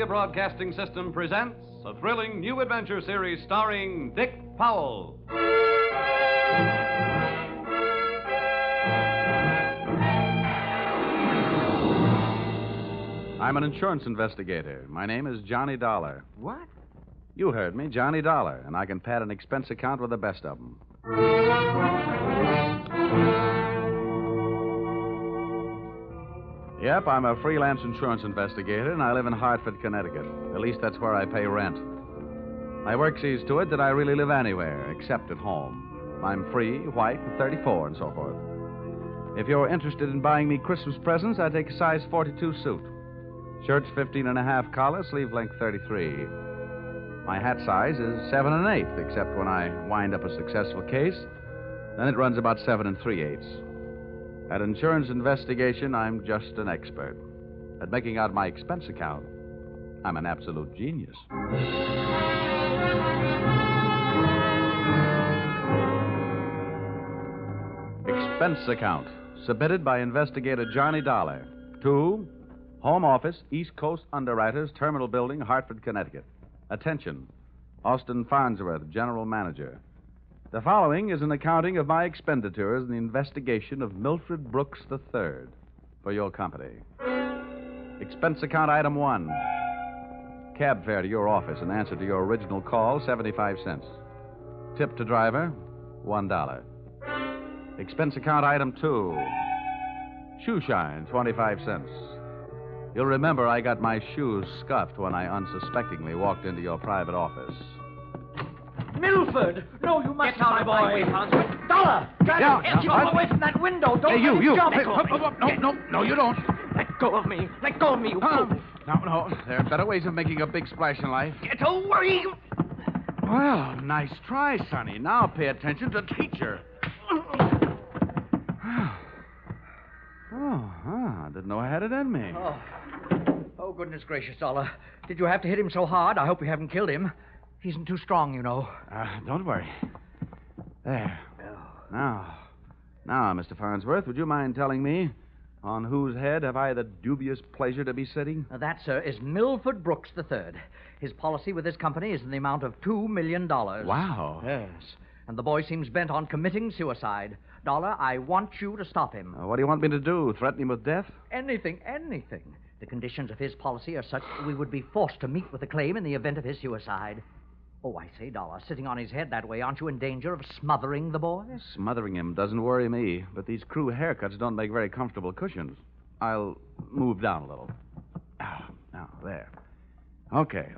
Columbia Broadcasting System presents a thrilling new adventure series starring Dick Powell. I'm an insurance investigator. My name is Johnny Dollar. What? You heard me, Johnny Dollar, and I can pad an expense account with the best of them. Yep, I'm a freelance insurance investigator, and I live in Hartford, Connecticut. At least that's where I pay rent. My work sees to it that I really live anywhere, except at home. I'm free, white, and 34, and so forth. If you're interested in buying me Christmas presents, I take a size 42 suit. Shirt's 15 and a half collar, sleeve length 33. My hat size is 7 1/8, except when I wind up a successful case. Then it runs about 7 3/8. At insurance investigation, I'm just an expert. At making out my expense account, I'm an absolute genius. Expense account, submitted by investigator Johnny Dollar to Home Office, East Coast Underwriters, Terminal Building, Hartford, Connecticut. Attention, Austin Farnsworth, General Manager. The following is an accounting of my expenditures in the investigation of Milford Brooks III for your company. Expense account item 1. Cab fare to your office in answer to your original call, 75 cents. Tip to driver, $1. Expense account item 2. Shoe shine, 25 cents. You'll remember I got my shoes scuffed when I unsuspectingly walked into your private office. Milford! No, you must not, boy. Dollar! Get away from that window. Don't Hey, you. jump. Hey, no, you don't. Let go of me. Let go of me, you fool. No. There are better ways of making a big splash in life. Get away. Well, nice try, Sonny. Now pay attention to teacher. I didn't know I had it in me. Oh, goodness gracious, Dollar. Did you have to hit him so hard? I hope you haven't killed him. He isn't too strong, you know. Don't worry. There. Now, Mr. Farnsworth, would you mind telling me on whose head have I the dubious pleasure to be sitting? That, sir, is Milford Brooks III. His policy with this company is in the amount of $2 million. Wow. Yes. And the boy seems bent on committing suicide. Dollar, I want you to stop him. What do you want me to do? Threaten him with death? Anything. The conditions of his policy are such that we would be forced to meet with a claim in the event of his suicide. Oh, I say, Dollar, sitting on his head that way, aren't you in danger of smothering the boy? Smothering him doesn't worry me, but these crew haircuts don't make very comfortable cushions. I'll move down a little. Now, there. Okay.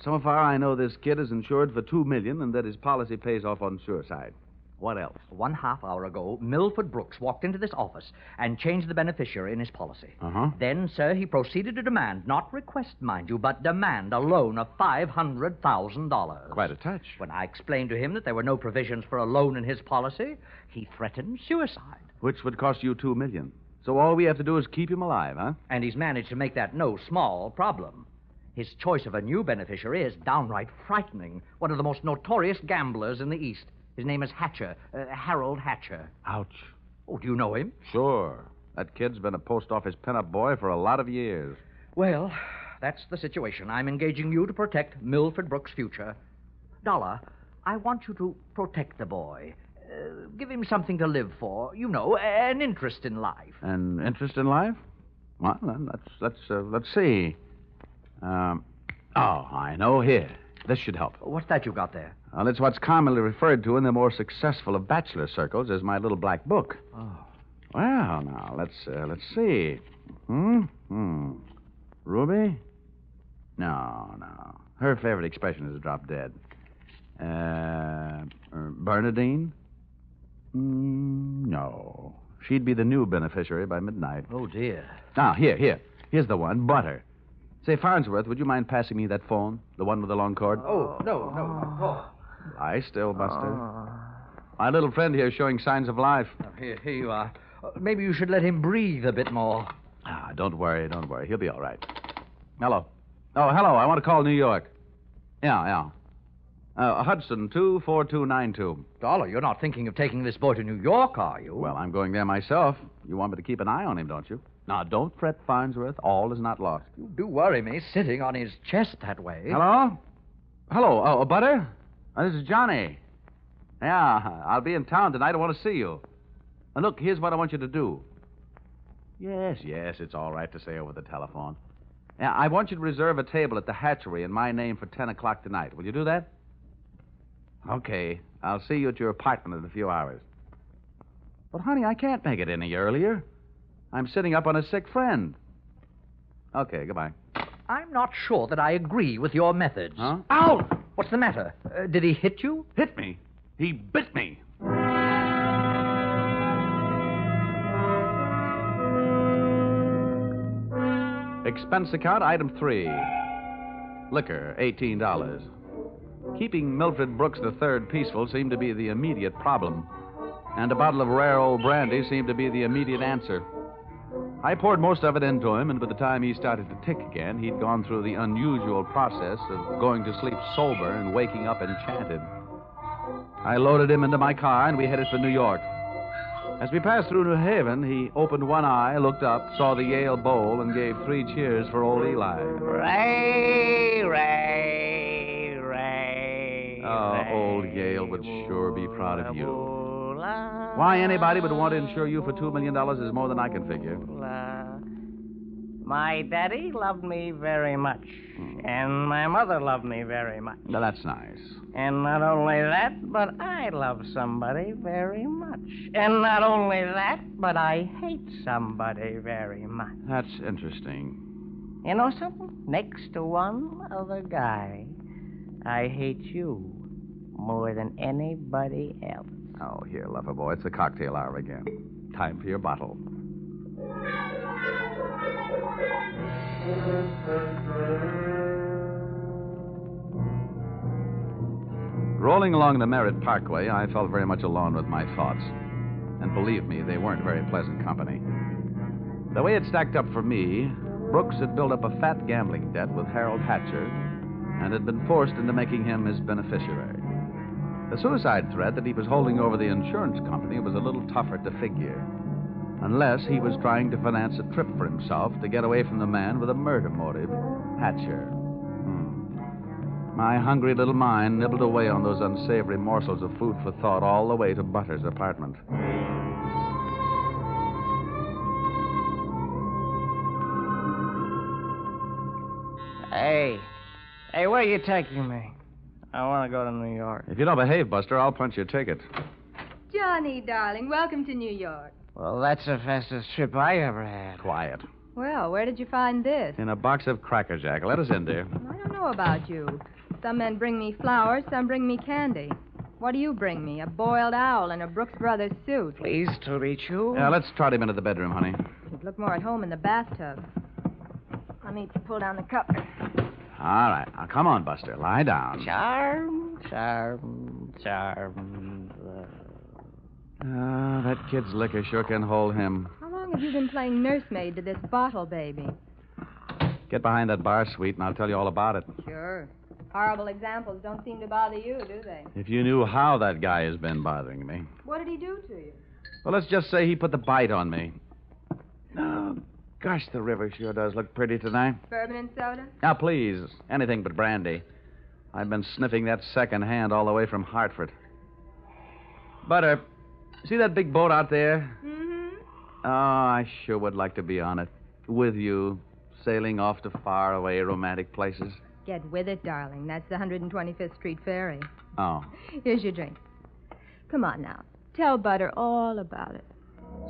So far, I know this kid is insured for $2 million and that his policy pays off on suicide. What else? 1/2 hour ago, Milford Brooks walked into this office and changed the beneficiary in his policy. Then, sir, he proceeded to demand, not request, mind you, but demand a loan of $500,000. Quite a touch. When I explained to him that there were no provisions for a loan in his policy, he threatened suicide. Which would cost you $2 million. So all we have to do is keep him alive, huh? And he's managed to make that no small problem. His choice of a new beneficiary is downright frightening. One of the most notorious gamblers in the East. His name is Hatcher, Harold Hatcher. Ouch. Oh, do you know him? Sure. That kid's been a post office pinup boy for a lot of years. Well, that's the situation. I'm engaging you to protect Milford Brooks' future. Dollar, I want you to protect the boy. Give him something to live for. You know, an interest in life. An interest in life? Well, then, let's see. I know. Here. This should help. What's that you got there? Well, it's what's commonly referred to in the more successful of bachelor circles as my little black book. Oh. Well, now, let's see. Ruby? No. Her favorite expression is drop dead. Bernadine? No. She'd be the new beneficiary by midnight. Oh, dear. Now, here. Here's the one, Butter. Say, Farnsworth, would you mind passing me that phone? The one with the long cord? Oh, no. Lie still, Buster. My little friend here is showing signs of life. Here you are. Maybe you should let him breathe a bit more. Don't worry. He'll be all right. Hello. Oh, hello. I want to call New York. Yeah. Hudson, 24292. Dollar, you're not thinking of taking this boy to New York, are you? Well, I'm going there myself. You want me to keep an eye on him, don't you? Now, don't fret, Farnsworth. All is not lost. You do worry me, sitting on his chest that way. Hello? Hello, Butter? This is Johnny. Yeah, I'll be in town tonight. I want to see you. And look, here's what I want you to do. Yes, it's all right to say over the telephone. Yeah, I want you to reserve a table at the hatchery in my name for 10 o'clock tonight. Will you do that? Okay. I'll see you at your apartment in a few hours. But, honey, I can't make it any earlier. I'm sitting up on a sick friend. Okay, goodbye. I'm not sure that I agree with your methods. Huh? Ow! What's the matter? Did he hit you? Hit me? He bit me. Expense account, item 3. Liquor, $18. Keeping Milford Brooks III peaceful seemed to be the immediate problem, and a bottle of rare old brandy seemed to be the immediate answer. I poured most of it into him, and by the time he started to tick again, he'd gone through the unusual process of going to sleep sober and waking up enchanted. I loaded him into my car, and we headed for New York. As we passed through New Haven, he opened one eye, looked up, saw the Yale Bowl, and gave 3 cheers for old Eli. Ray, Ray, Ray. Oh, old Yale would sure be proud of you. Why anybody would want to insure you for $2 million is more than I can figure. My daddy loved me very much, and my mother loved me very much. Now, that's nice. And not only that, but I love somebody very much. And not only that, but I hate somebody very much. That's interesting. You know something? Next to one other guy, I hate you more than anybody else. Oh, here, lover boy, it's the cocktail hour again. Time for your bottle. Rolling along the Merritt Parkway, I felt very much alone with my thoughts. And believe me, they weren't very pleasant company. The way it stacked up for me, Brooks had built up a fat gambling debt with Harold Hatcher and had been forced into making him his beneficiary. The suicide threat that he was holding over the insurance company was a little tougher to figure, unless he was trying to finance a trip for himself to get away from the man with a murder motive, Hatcher. My hungry little mind nibbled away on those unsavory morsels of food for thought all the way to Butter's apartment. Hey, where are you taking me? I want to go to New York. If you don't behave, Buster, I'll punch your ticket. Johnny, darling, welcome to New York. Well, that's the fastest trip I ever had. Quiet. Well, where did you find this? In a box of Cracker Jack. Let us in, dear. I don't know about you. Some men bring me flowers, some bring me candy. What do you bring me? A boiled owl in a Brooks Brothers suit. Pleased to meet you. Yeah, let's trot him into the bedroom, honey. You'd look more at home in the bathtub. Let me pull down the cover. All right. Now, come on, Buster. Lie down. Charm. That kid's liquor sure can hold him. How long have you been playing nursemaid to this bottle, baby? Get behind that bar suite, and I'll tell you all about it. Sure. Horrible examples don't seem to bother you, do they? If you knew how that guy has been bothering me. What did he do to you? Well, let's just say he put the bite on me. Oh, gosh, the river sure does look pretty tonight. Bourbon and soda? Now, please, anything but brandy. I've been sniffing that second hand all the way from Hartford. Butter, see that big boat out there? Mm-hmm. Oh, I sure would like to be on it. With you, sailing off to faraway romantic places. Get with it, darling. That's the 125th Street Ferry. Oh. Here's your drink. Come on now. Tell Butter all about it.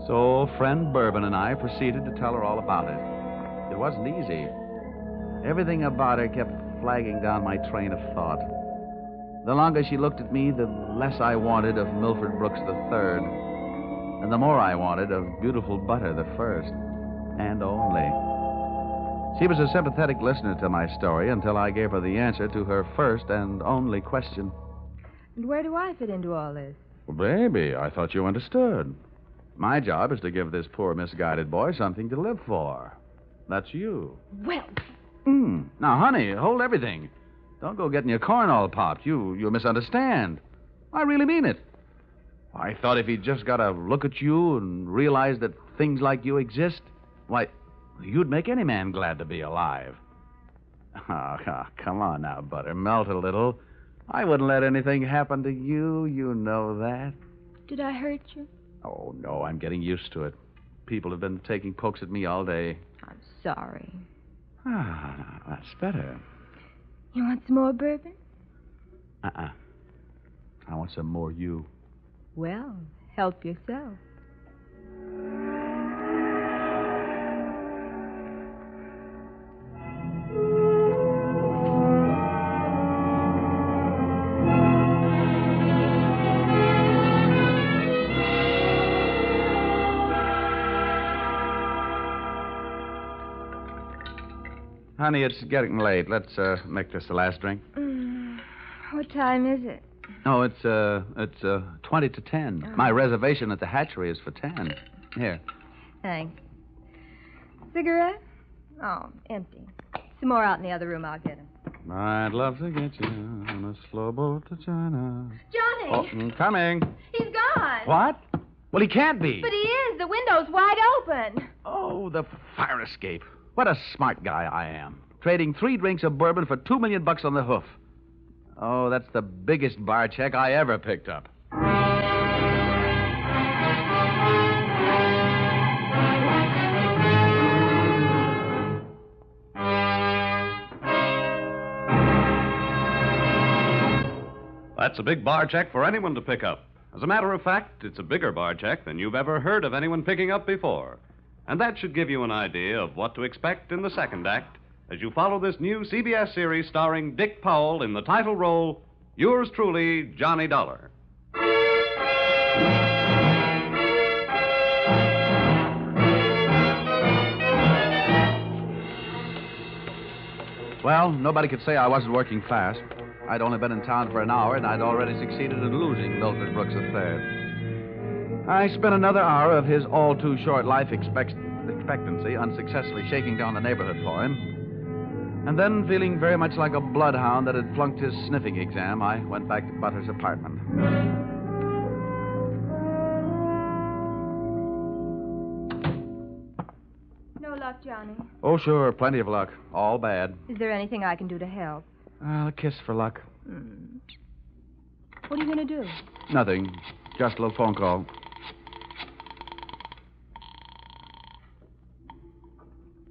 So, friend Bourbon and I proceeded to tell her all about it. It wasn't easy. Everything about her kept flagging down my train of thought. The longer she looked at me, the less I wanted of Milford Brooks III, and the more I wanted of beautiful Butter the first, and only. She was a sympathetic listener to my story until I gave her the answer to her first and only question. And where do I fit into all this? Well, baby, I thought you understood. My job is to give this poor misguided boy something to live for. That's you. Well, Now, honey, hold everything. Don't go getting your corn all popped. You misunderstand. I really mean it. I thought if he'd just got to look at you and realize that things like you exist, why, you'd make any man glad to be alive. Oh, come on now, Butter. Melt a little. I wouldn't let anything happen to you. You know that. Did I hurt you? Oh, no, I'm getting used to it. People have been taking pokes at me all day. I'm sorry. Ah, that's better. You want some more bourbon? I want some more you. Well, help yourself. Honey, it's getting late. Let's make this the last drink. What time is it? Oh, it's 20 to 10. Oh. My reservation at the hatchery is for 10. Here. Thanks. Cigarette? Oh, empty. Some more out in the other room. I'll get them. I'd love to get you on a slow boat to China. Johnny! Oh, coming. He's gone. What? Well, he can't be. But he is. The window's wide open. Oh, the fire escape. What a smart guy I am. Trading 3 drinks of bourbon for $2 million on the hoof. Oh, that's the biggest bar check I ever picked up. That's a big bar check for anyone to pick up. As a matter of fact, it's a bigger bar check than you've ever heard of anyone picking up before. And that should give you an idea of what to expect in the second act as you follow this new CBS series starring Dick Powell in the title role, yours truly, Johnny Dollar. Well, nobody could say I wasn't working fast. I'd only been in town for an hour, and I'd already succeeded in losing Milford Brooks III. I spent another hour of his all-too-short life expectancy unsuccessfully shaking down the neighborhood for him. And then, feeling very much like a bloodhound that had flunked his sniffing exam, I went back to Butter's apartment. No luck, Johnny. Oh, sure, plenty of luck. All bad. Is there anything I can do to help? A kiss for luck. What are you going to do? Nothing. Just a little phone call.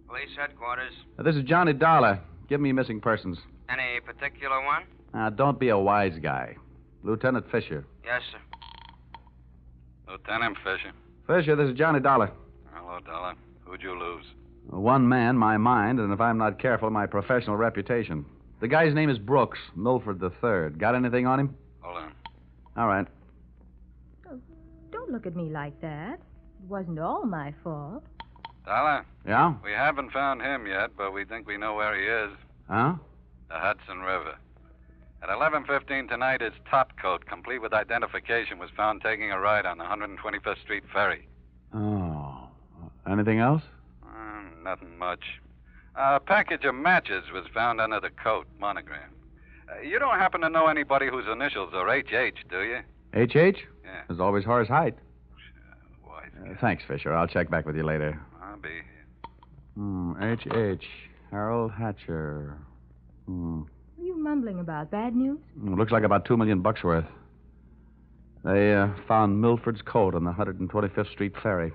Police headquarters. This is Johnny Dollar. Give me missing persons. Any particular one? Don't be a wise guy. Lieutenant Fisher. Yes, sir. Lieutenant Fisher. Fisher, this is Johnny Dollar. Hello, Dollar. Who'd you lose? One man, my mind, and if I'm not careful, my professional reputation. The guy's name is Brooks, Milford III. Got anything on him? Hold on. All right. Oh, don't look at me like that. It wasn't all my fault. Dollar, Yeah? we haven't found him yet, but we think we know where he is. Huh? The Hudson River. At 11:15 tonight, his top coat, complete with identification, was found taking a ride on the 125th Street ferry. Oh. Anything else? Nothing much. A package of matches was found under the coat, monogram. You don't happen to know anybody whose initials are H.H., do you? H.H.? Yeah. There's always Horace Height. Wise. Thanks, Fisher. I'll check back with you later. I'll be here. H.H. Harold Hatcher. What are you mumbling about? Bad news? Looks like about $2 million worth. They found Milford's coat on the 125th Street ferry.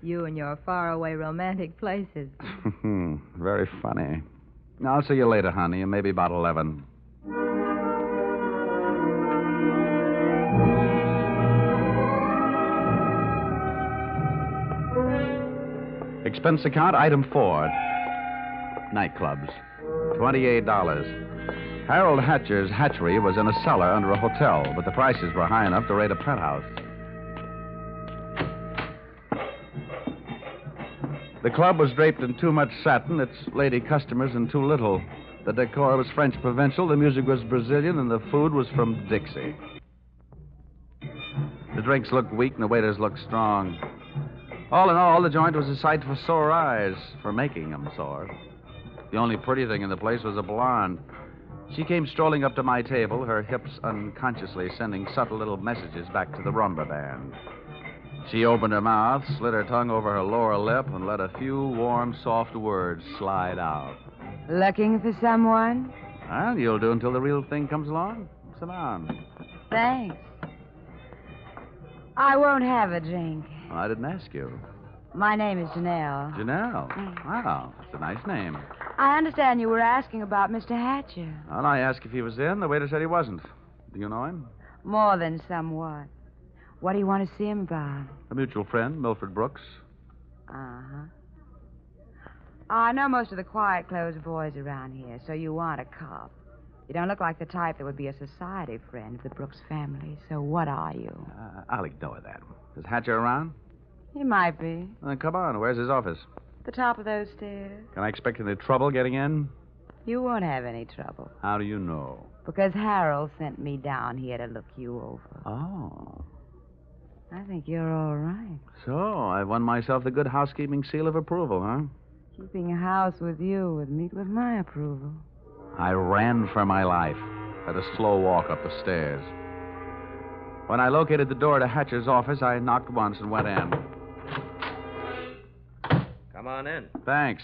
You and your faraway romantic places. Very funny. I'll see you later, honey, and maybe about 11. Expense account, item 4. Nightclubs. $28. Harold Hatcher's hatchery was in a cellar under a hotel, but the prices were high enough to rate a penthouse. The club was draped in too much satin, its lady customers in too little. The decor was French provincial, the music was Brazilian, and the food was from Dixie. The drinks looked weak and the waiters looked strong. All in all, the joint was a sight for sore eyes, for making them sore. The only pretty thing in the place was a blonde. She came strolling up to my table, her hips unconsciously sending subtle little messages back to the rumba band. She opened her mouth, slid her tongue over her lower lip, and let a few warm, soft words slide out. Looking for someone? Well, you'll do until the real thing comes along. Sit down. Thanks. I won't have a drink. Well, I didn't ask you. My name is Janelle. Janelle. Wow, that's a nice name. I understand you were asking about Mr. Hatcher. Well, I asked if he was in. The waiter said he wasn't. Do you know him? More than somewhat. What do you want to see him about? A mutual friend, Milford Brooks. Uh-huh. I know most of the quiet-clothes boys around here, so you want a cop. You don't look like the type that would be a society friend of the Brooks family, so what are you? I'll ignore that. Is Hatcher around? He might be. Well, then come on. Where's his office? The top of those stairs. Can I expect any trouble getting in? You won't have any trouble. How do you know? Because Harold sent me down here to look you over. Oh. I think you're all right. So, I've won myself the good housekeeping seal of approval, huh? Keeping a house with you would meet with my approval. I ran for my life at a slow walk up the stairs. When I located the door to Hatcher's office, I knocked once and went in. Come on in. Thanks.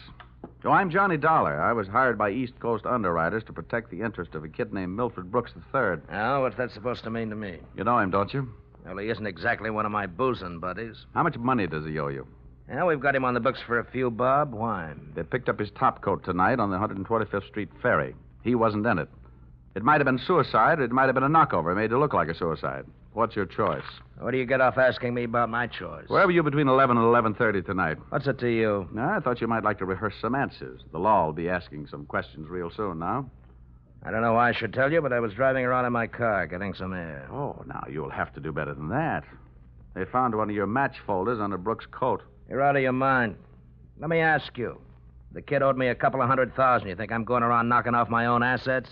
Oh, I'm Johnny Dollar. I was hired by East Coast underwriters to protect the interest of a kid named Milford Brooks III. Now, what's that supposed to mean to me? You know him, don't you? Well, he isn't exactly one of my boozing buddies. How much money does he owe you? Yeah, we've got him on the books for a few bob. Why? They picked up his topcoat tonight on the 125th Street ferry. He wasn't in it. It might have been suicide, or it might have been a knockover made to look like a suicide. What's your choice? What do you get off asking me about my choice? Where were you between 11 and 11:30 tonight? What's it to you? I thought you might like to rehearse some answers. The law will be asking some questions real soon now. I don't know why I should tell you, but I was driving around in my car getting some air. Oh, now, you'll have to do better than that. They found one of your match folders under Brooks' coat. You're out of your mind. Let me ask you. The kid owed me a couple of $100,000. You think I'm going around knocking off my own assets?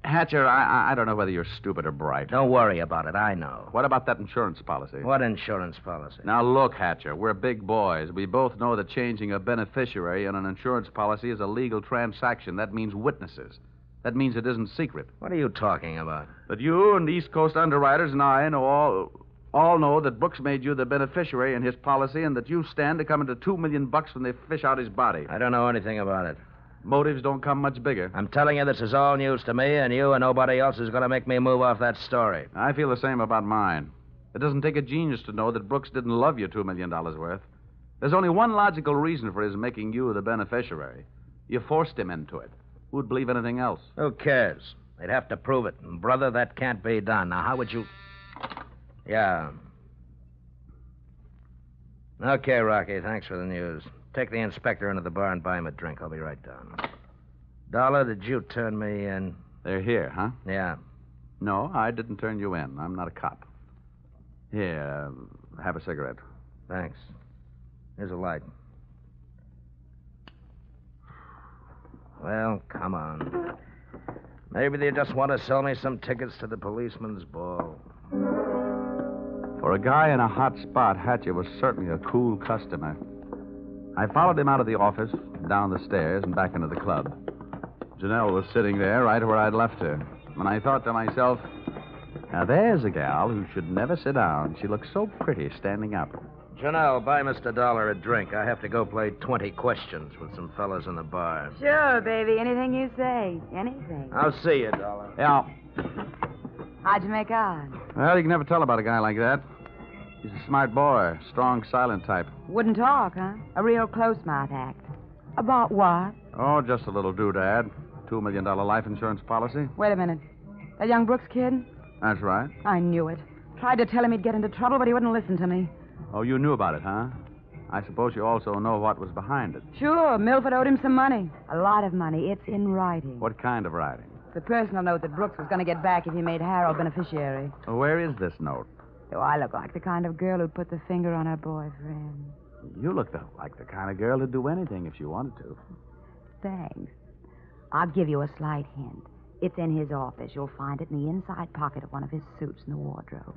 Hatcher, I don't know whether you're stupid or bright. Don't worry about it. I know. What about that insurance policy? What insurance policy? Now, look, Hatcher, we're big boys. We both know that changing a beneficiary in an insurance policy is a legal transaction. That means witnesses. That means it isn't secret. What are you talking about? That you and East Coast underwriters and I know all know that Brooks made you the beneficiary in his policy and that you stand to come into $2 million when they fish out his body. I don't know anything about it. Motives don't come much bigger. I'm telling you this is all news to me, and you and nobody else is going to make me move off that story. I feel the same about mine. It doesn't take a genius to know that Brooks didn't love you $2 million worth. There's only one logical reason for his making you the beneficiary. You forced him into it. Who'd believe anything else? Who cares? They'd have to prove it. And, brother, that can't be done. Now, how would you... Yeah. Okay, Rocky, thanks for the news. Take the inspector into the bar and buy him a drink. I'll be right down. Dollar, did you turn me in? They're here, huh? Yeah. No, I didn't turn you in. I'm not a cop. Here, have a cigarette. Thanks. Here's a light. Well, come on. Maybe they just want to sell me some tickets to the policeman's ball. For a guy in a hot spot, Hatcher was certainly a cool customer. I followed him out of the office, down the stairs, and back into the club. Janelle was sitting there right where I'd left her. And I thought to myself, now there's a gal who should never sit down. She looks so pretty standing up. Janelle, buy Mr. Dollar a drink. I have to go play 20 questions with some fellas in the bar. Sure, baby. Anything you say. Anything. I'll see you, Dollar. Yeah. How'd you make out? Well, you can never tell about a guy like that. He's a smart boy, strong, silent type. Wouldn't talk, huh? A real close-mouth act. About what? Oh, just a little doodad. $2 million life insurance policy. Wait a minute. That young Brooks kid? That's right. I knew it. Tried to tell him he'd get into trouble, but he wouldn't listen to me. Oh, you knew about it, huh? I suppose you also know what was behind it. Sure, Milford owed him some money. A lot of money. It's in writing. What kind of writing? The personal note that Brooks was going to get back if he made Harold beneficiary. Well, where is this note? Do I look like the kind of girl who'd put the finger on her boyfriend? You look like the kind of girl who'd do anything if she wanted to. Thanks. I'll give you a slight hint. It's in his office. You'll find it in the inside pocket of one of his suits in the wardrobe.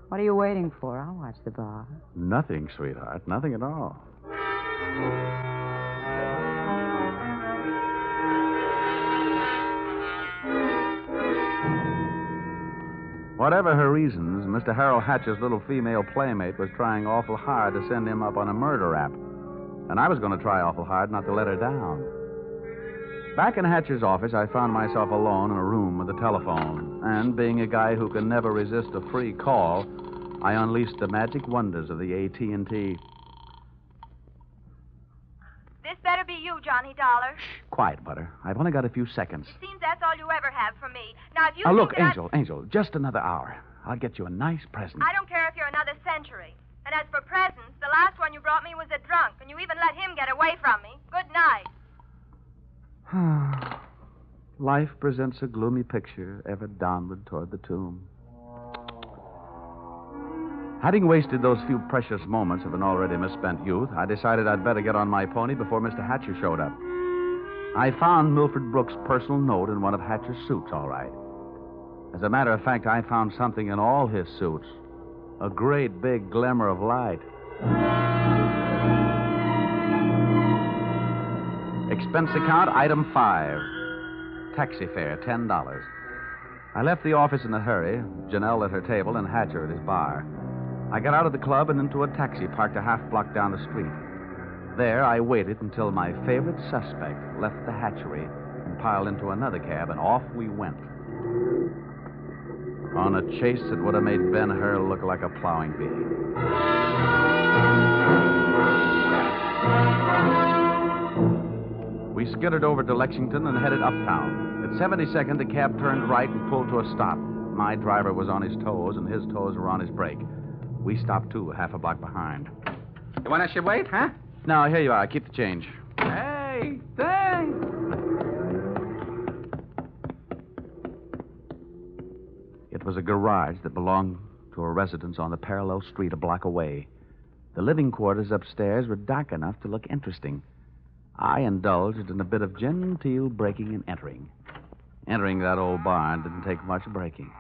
What are you waiting for? I'll watch the bar. Nothing, sweetheart. Nothing at all. Whatever her reasons, Mr. Harold Hatcher's little female playmate was trying awful hard to send him up on a murder rap. And I was going to try awful hard not to let her down. Back in Hatcher's office, I found myself alone in a room with a telephone. And being a guy who can never resist a free call, I unleashed the magic wonders of the AT&T. This better be you, Johnny Dollar. Shh, quiet, Butter. I've only got a few seconds. It seems that's all you ever have for me. Now, if you Look, think that Angel, just another hour. I'll get you a nice present. I don't care if you're another century. And as for presents, the last one you brought me was a drunk, and you even let him get away from me. Good night. Life presents a gloomy picture ever downward toward the tomb. Having wasted those few precious moments of an already misspent youth, I decided I'd better get on my pony before Mr. Hatcher showed up. I found Milford Brooks' personal note in one of Hatcher's suits, all right. As a matter of fact, I found something in all his suits. A great big glimmer of light. Expense account, item 5. Taxi fare, $10. I left the office in a hurry, Janelle at her table and Hatcher at his bar. I got out of the club and into a taxi parked a half block down the street. There, I waited until my favorite suspect left the hatchery and piled into another cab, and off we went. On a chase that would have made Ben-Hur look like a plowing bee. We skittered over to Lexington and headed uptown. At 72nd, the cab turned right and pulled to a stop. My driver was on his toes, and his toes were on his brake. We stopped, too, half a block behind. You want us to wait, huh? No, here you are. Keep the change. Hey, thanks. It was a garage that belonged to a residence on the parallel street a block away. The living quarters upstairs were dark enough to look interesting. I indulged in a bit of genteel breaking and entering. Entering that old barn didn't take much breaking.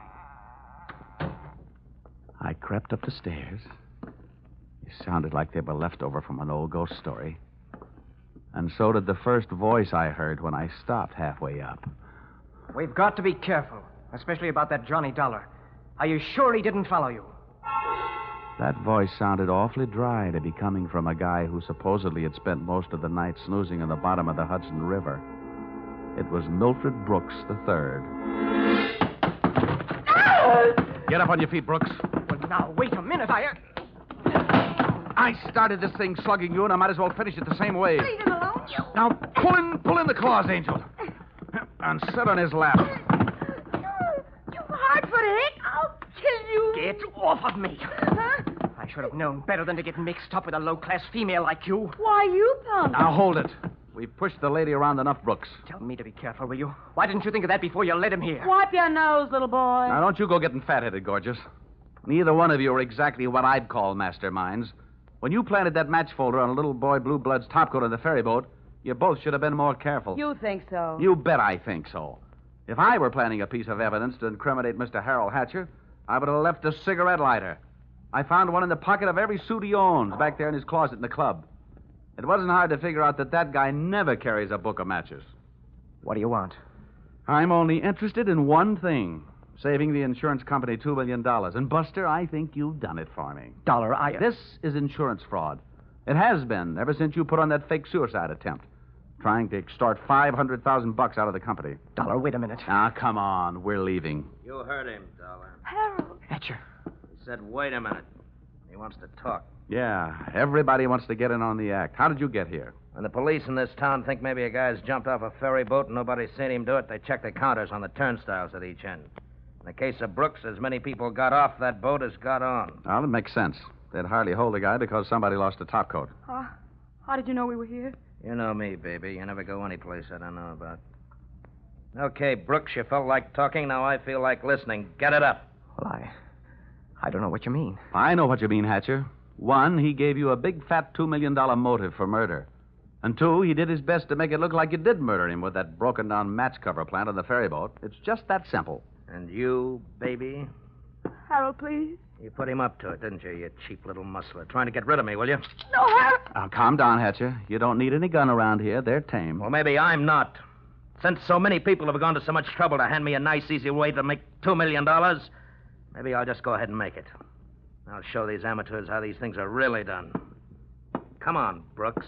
I crept up the stairs. It sounded like they were left over from an old ghost story. And so did the first voice I heard when I stopped halfway up. We've got to be careful, especially about that Johnny Dollar. Are you sure he didn't follow you? That voice sounded awfully dry to be coming from a guy who supposedly had spent most of the night snoozing in the bottom of the Hudson River. It was Milford Brooks III. Get up on your feet, Brooks. Well, now, wait a minute. I started this thing slugging you, and I might as well finish it the same way. Leave him alone, you. Now, pull in the claws, Angel. And sit on his lap. You hard-footed. I'll kill you. Get off of me. Huh? I should have known better than to get mixed up with a low-class female like you. Why, you punk. Now, hold it. We've pushed the lady around enough, Brooks. Tell me to be careful, will you? Why didn't you think of that before you led him here? Wipe your nose, little boy. Now, don't you go getting fat-headed, gorgeous. Neither one of you are exactly what I'd call masterminds. When you planted that match folder on a little boy Blue Blood's topcoat on the ferry boat, you both should have been more careful. You think so? You bet I think so. If I were planning a piece of evidence to incriminate Mr. Harold Hatcher, I would have left a cigarette lighter. I found one in the pocket of every suit he owns, back there in his closet in the club. It wasn't hard to figure out that guy never carries a book of matches. What do you want? I'm only interested in one thing. Saving the insurance company $2 million. And, Buster, I think you've done it for me. Dollar, This is insurance fraud. It has been ever since you put on that fake suicide attempt. Trying to extort $500,000 out of the company. Dollar, wait a minute. Ah, come on. We're leaving. You heard him, Dollar. Harold. Hatcher. He said, wait a minute. He wants to talk. Yeah, everybody wants to get in on the act. How did you get here? When the police in this town think maybe a guy's jumped off a ferry boat and nobody's seen him do it, they check the counters on the turnstiles at each end. In the case of Brooks, as many people got off that boat as got on. Well, it makes sense. They'd hardly hold the guy because somebody lost a topcoat. How did you know we were here? You know me, baby. You never go any place I don't know about. Okay, Brooks, you felt like talking. Now I feel like listening. Get it up. Well, I don't know what you mean. I know what you mean, Hatcher. One, he gave you a big fat $2 million motive for murder. And two, he did his best to make it look like you did murder him with that broken-down match cover plant on the ferry boat. It's just that simple. And you, baby? Harold, please. You put him up to it, didn't you, you cheap little muscler? Trying to get rid of me, will you? No, Harold. Now, calm down, Hatcher. You don't need any gun around here. They're tame. Well, maybe I'm not. Since so many people have gone to so much trouble to hand me a nice, easy way to make $2 million, Maybe I'll just go ahead and make it. I'll show these amateurs how these things are really done. Come on, Brooks.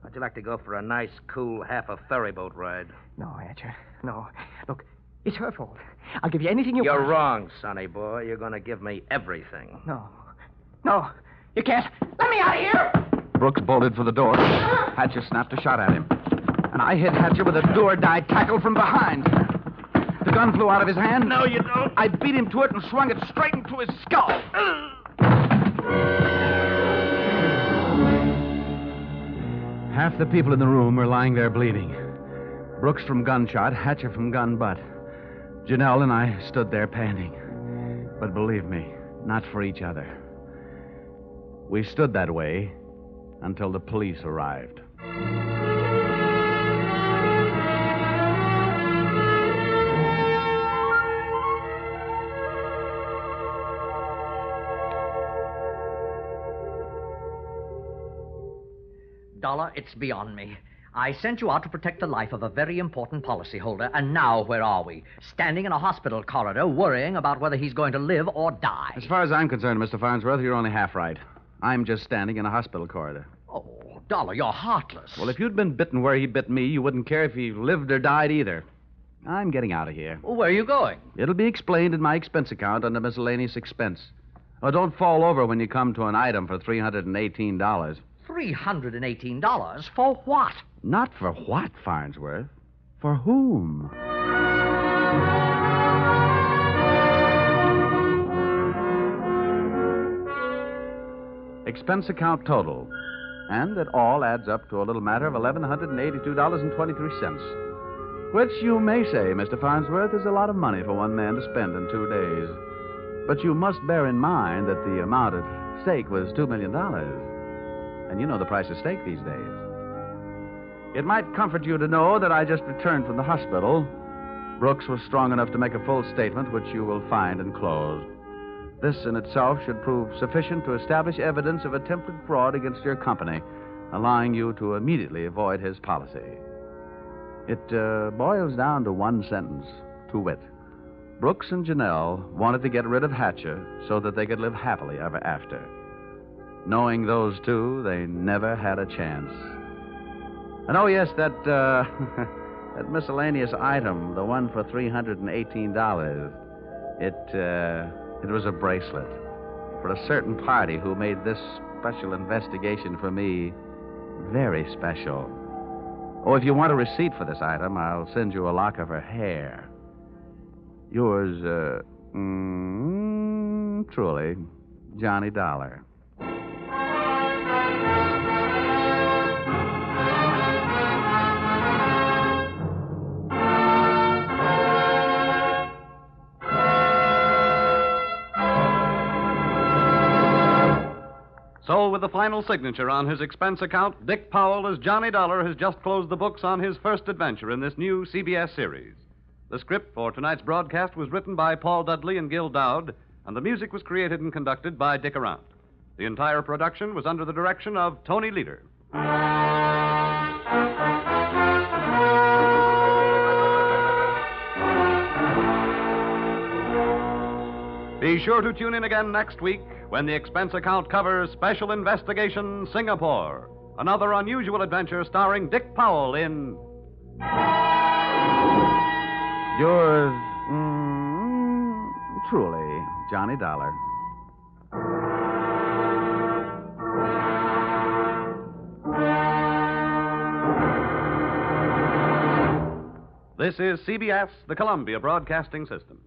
How'd you like to go for a nice, cool, half a ferry boat ride? No, Hatcher. No. Look, it's her fault. I'll give you anything you You're want. wrong, sonny boy. You're going to give me everything. No. No. You can't. Let me out of here! Brooks bolted for the door. Hatcher snapped a shot at him. And I hit Hatcher with a do-or-die tackle from behind. The gun flew out of his hand. No, you don't. I beat him to it and swung it straight into his skull. Half the people in the room were lying there bleeding. Brooks from gunshot, Hatcher from gun butt. Janelle and I stood there panting. But believe me, not for each other. We stood that way until the police arrived. Dollar, it's beyond me. I sent you out to protect the life of a very important policyholder, and now where are we? Standing in a hospital corridor, worrying about whether he's going to live or die. As far as I'm concerned, Mr. Farnsworth, you're only half right. I'm just standing in a hospital corridor. Oh, Dollar, you're heartless. Well, if you'd been bitten where he bit me, you wouldn't care if he lived or died either. I'm getting out of here. Well, where are you going? It'll be explained in my expense account under miscellaneous expense. Oh, don't fall over when you come to an item for $318. $318? For what? Not for what, Farnsworth? For whom? Expense account total. And it all adds up to a little matter of $1,182.23. Which you may say, Mr. Farnsworth, is a lot of money for one man to spend in 2 days. But you must bear in mind that the amount at stake was $2 million. And you know the price of steak these days. It might comfort you to know that I just returned from the hospital. Brooks was strong enough to make a full statement, which you will find enclosed. This in itself should prove sufficient to establish evidence of attempted fraud against your company, allowing you to immediately avoid his policy. It boils down to one sentence, to wit. Brooks and Janelle wanted to get rid of Hatcher so that they could live happily ever after. Knowing those two, they never had a chance. And oh, yes, that that miscellaneous item, the one for $318, it was a bracelet for a certain party who made this special investigation for me very special. Oh, if you want a receipt for this item, I'll send you a lock of her hair. Yours, truly, Johnny Dollar. So, with the final signature on his expense account, Dick Powell as Johnny Dollar has just closed the books on his first adventure in this new CBS series. The script for tonight's broadcast was written by Paul Dudley and Gil Dowd, and the music was created and conducted by Dick Arant. The entire production was under the direction of Tony Leader. Be sure to tune in again next week when the expense account covers Special Investigation Singapore, another unusual adventure starring Dick Powell in... Yours, truly, Johnny Dollar. This is CBS, the Columbia Broadcasting System.